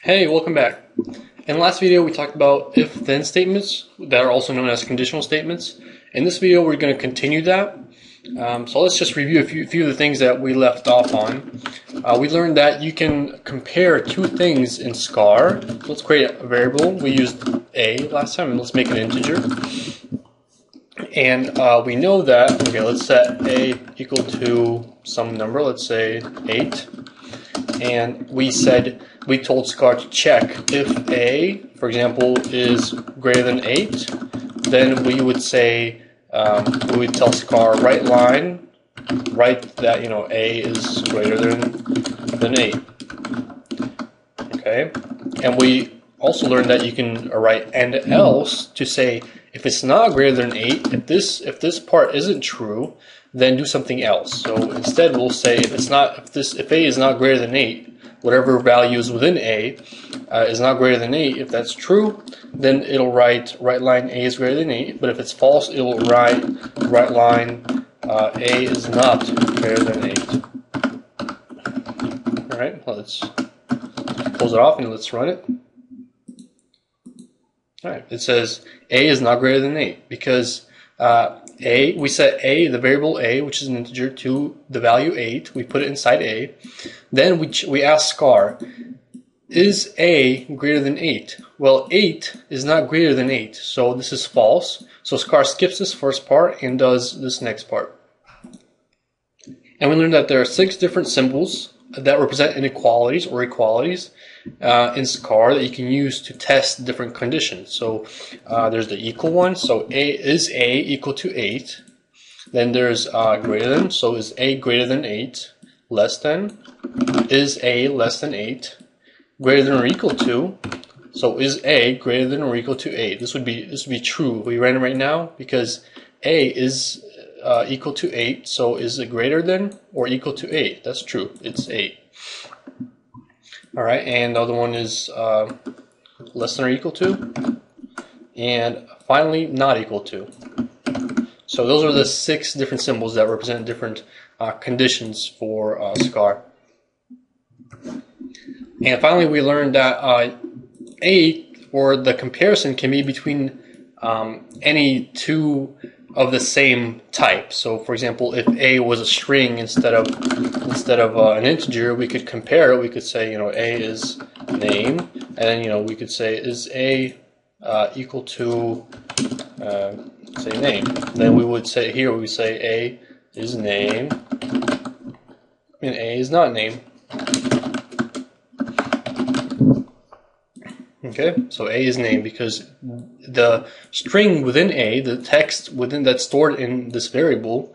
Hey, welcome back. In the last video, we talked about if-then statements that are also known as conditional statements. In this video, we're going to continue that. So let's just review a few of the things that we left off on. We learned that you can compare two things in SCAR. So let's create a variable. We used a last time, and let's make an integer. And we know that, okay, let's set a equal to some number, let's say 8. And we told SCAR to check if a, for example, is greater than 8, then we would say, we would tell SCAR write line, write that, a is greater than 8. Okay? And we also learned that you can write and else to say if it's not greater than 8, if this part isn't true, then do something else. So instead we'll say if a is not greater than 8, whatever value is within a is not greater than 8. If that's true, then it'll write line a is greater than 8. But if it's false, it will write line a is not greater than 8. All right, let's close it off and let's run it. All right, it says a is not greater than 8 because we set a, the variable a, which is an integer, to the value 8. We put it inside a. Then we ask SCAR, is a greater than 8? Well, 8 is not greater than 8, so this is false. So SCAR skips this first part and does this next part. And we learned that there are 6 different symbols that represent inequalities or equalities in SCAR that you can use to test different conditions. So there's the equal one, so is a equal to 8. Then there's greater than, so is a greater than 8. Less than, is a less than 8. Greater than or equal to, so is a greater than or equal to 8. This would be true if we ran it right now because a is equal to 8, so is it greater than or equal to 8? That's true, it's 8. Alright, and the other one is less than or equal to, and finally not equal to. So those are the 6 different symbols that represent different conditions for SCAR. And finally we learned that a, or the comparison, can be between any two of the same type. So for example, if a was a string instead of an integer, we could compare it. We could say, a is name, and then we could say is a equal to say name. Then we would say here we say a is name and a is not name. Okay, so a is name because the string within a, the text within that's stored in this variable,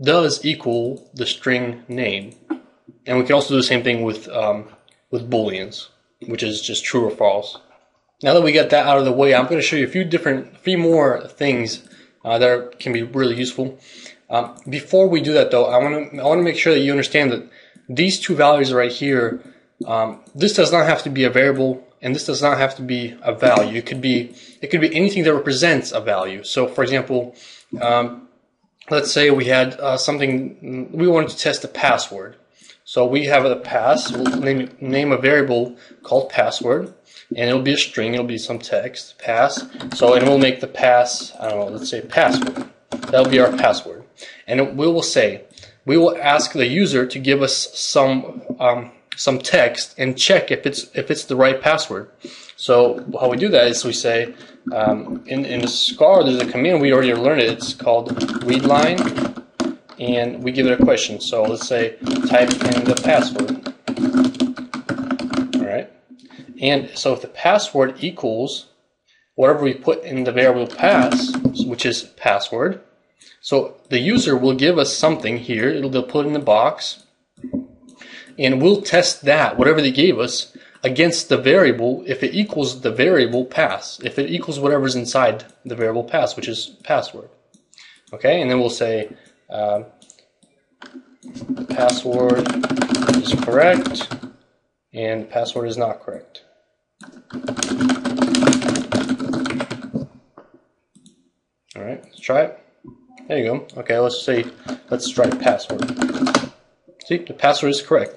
does equal the string name. And we can also do the same thing with booleans, which is just true or false. Now that we got that out of the way, I'm going to show you a few more things that can be really useful. Before we do that, though, I want to make sure that you understand that these two values right here, this does not have to be a variable, and this does not have to be a value. It could be anything that represents a value. So, for example, let's say we had something we wanted to test a password. So we have a pass. We'll name a variable called password, and it'll be a string. It'll be some text pass. So, and we'll make the pass, I don't know, let's say password. That'll be our password. And we will ask the user to give us some text and check if it's the right password. So how we do that is we say in the SCAR there's a command we already learned it. It's called readLine, and we give it a question. So let's say type in the password. All right, and so if the password equals whatever we put in the variable pass, which is password, so the user will give us something here. They'll put it in the box. And we'll test that, whatever they gave us, against the variable if it equals the variable pass, if it equals whatever's inside the variable pass, which is password. Okay, and then we'll say the password is correct and the password is not correct. All right, let's try it. There you go. Okay, let's try password. See, the password is correct.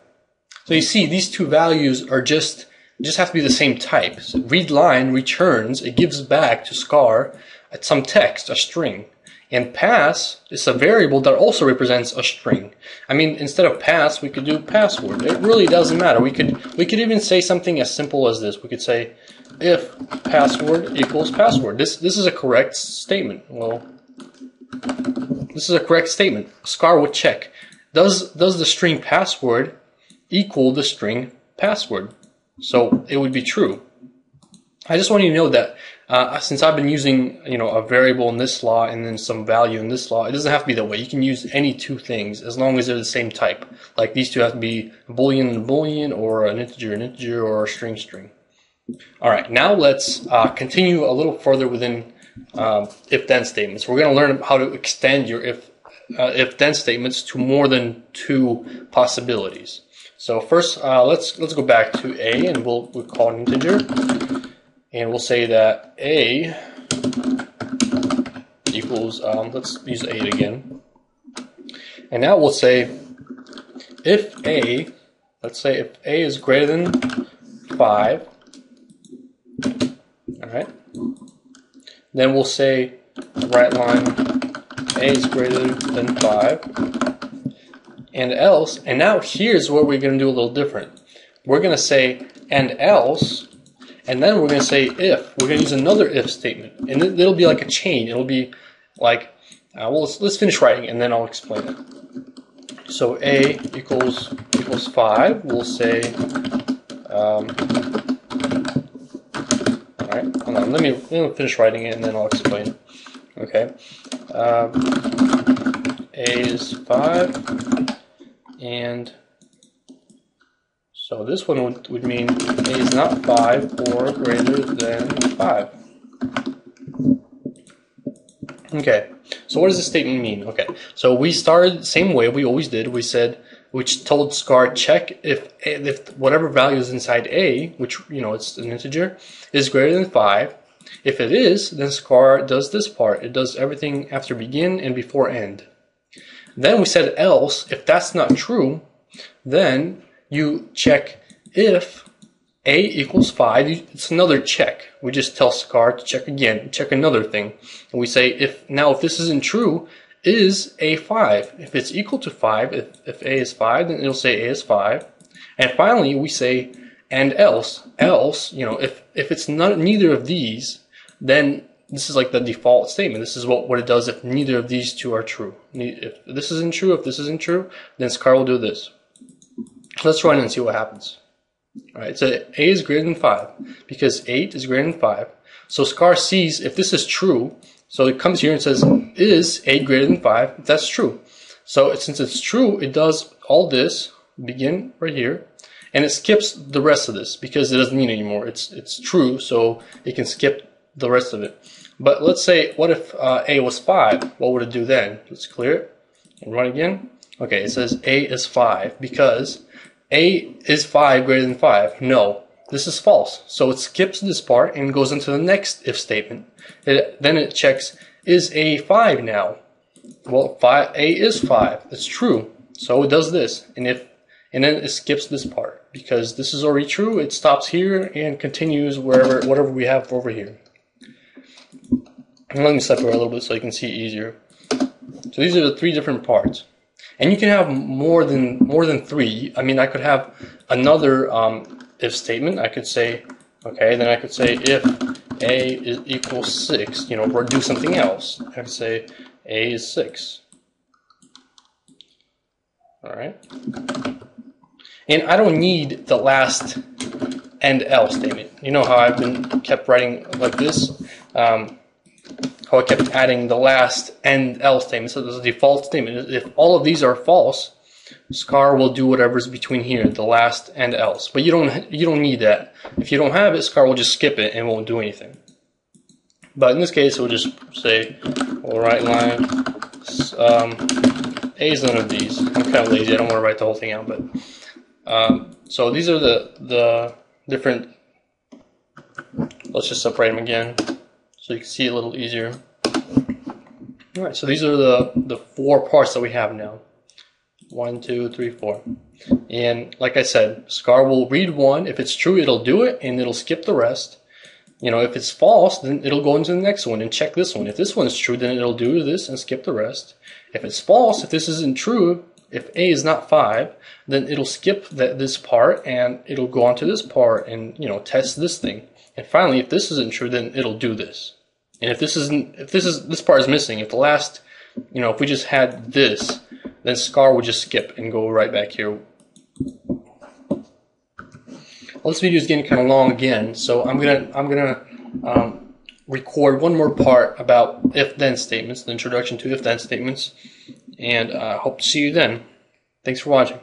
So you see, these two values are just It just has to be the same type. So read line returns, it gives back to scar some text, a string. And pass is a variable that also represents a string. I mean, instead of pass, we could do password. It really doesn't matter. We could even say something as simple as this. We could say if password equals password. This is a correct statement. Well, this is a correct statement. Scar would check. Does the string password equal the string password? So it would be true. I just want you to know that since I've been using, a variable in this law and then some value in this law, it doesn't have to be that way. You can use any two things as long as they're the same type. Like these two have to be a boolean and a boolean, or an integer, or a string. All right, now let's continue a little further within if-then statements. We're going to learn how to extend your if-then statements to more than two possibilities. So first, let's go back to A, and we'll call it an integer. And we'll say that A equals, let's use 8 again. And now we'll say if A, let's say if A is greater than 5, alright, then we'll say, right line, A is greater than 5, and else, and now here's where we're going to do a little different. We're going to say, and else, and then we're going to say if. We're going to use another if statement. And it'll be like a chain. It'll be like, well, let's finish writing and then I'll explain it. So A equals 5. We'll say, alright, hold on. Let me finish writing it and then I'll explain it. Okay. A is 5. And so this one would mean A is not 5 or greater than 5. Okay, so what does this statement mean? Okay, so we started the same way we always did. We said, which told Scar check if whatever value is inside A, which, it's an integer, is greater than 5. If it is, then Scar does this part. It does everything after begin and before end. Then we said else, if that's not true, then you check if A equals 5. It's another check. We just tell Scar to check again, check another thing. And we say, if this isn't true, is A 5? If it's equal to 5, if A is 5, then it'll say A is 5. And finally, we say, and else. Else, if it's neither of these, then this is like the default statement. This is what it does if neither of these two are true. If this isn't true, then Scar will do this. Let's run and see what happens. Alright, so A is greater than 5 because 8 is greater than 5. So Scar sees if this is true, so it comes here and says, is 8 greater than 5? That's true. So since it's true, it does all this, begin right here, and it skips the rest of this because it doesn't need it anymore. It's true, so it can skip the rest of it. But let's say, what if A was 5? What would it do then? Let's clear it and run again. Okay, it says A is 5 because A is 5 greater than 5. No, this is false. So it skips this part and goes into the next if statement. Then it checks, is A 5 now? Well, A is 5. It's true. So it does this. And then it skips this part. Because this is already true, it stops here and continues whatever we have over here. And let me separate a little bit so you can see it easier. So these are the 3 different parts. And you can have more than 3. I mean, I could have another if statement. I could say, okay, then I could say if A equals 6, or do something else. I could say A is 6. Alright. And I don't need the last and else statement. You know how I've kept writing like this? How I kept adding the last and else statement. So there's a default statement. If all of these are false, Scar will do whatever's between here, the last and else. But you don't need that. If you don't have it, Scar will just skip it and won't do anything. But in this case, we'll just say, well, right line, A is none of these. I'm kind of lazy. I don't want to write the whole thing out. But so these are the different. Let's just separate them again, so you can see it a little easier. Alright, so these are the 4 parts that we have now. 1, 2, 3, 4. And like I said, SCAR will read 1. If it's true, it'll do it, and it'll skip the rest. You know, if it's false, then it'll go into the next one and check this one. If this one is true, then it'll do this and skip the rest. If it's false, if this isn't true, if A is not 5, then it'll skip this part and it'll go on to this part and, you know, test this thing. And finally, if this isn't true, then it'll do this. And if this part is missing, if the last, you know, if we just had this, then SCAR would just skip and go right back here. Well, this video is getting kind of long again, so I'm gonna record one more part about if-then statements, the introduction to if-then statements, and I hope to see you then. Thanks for watching.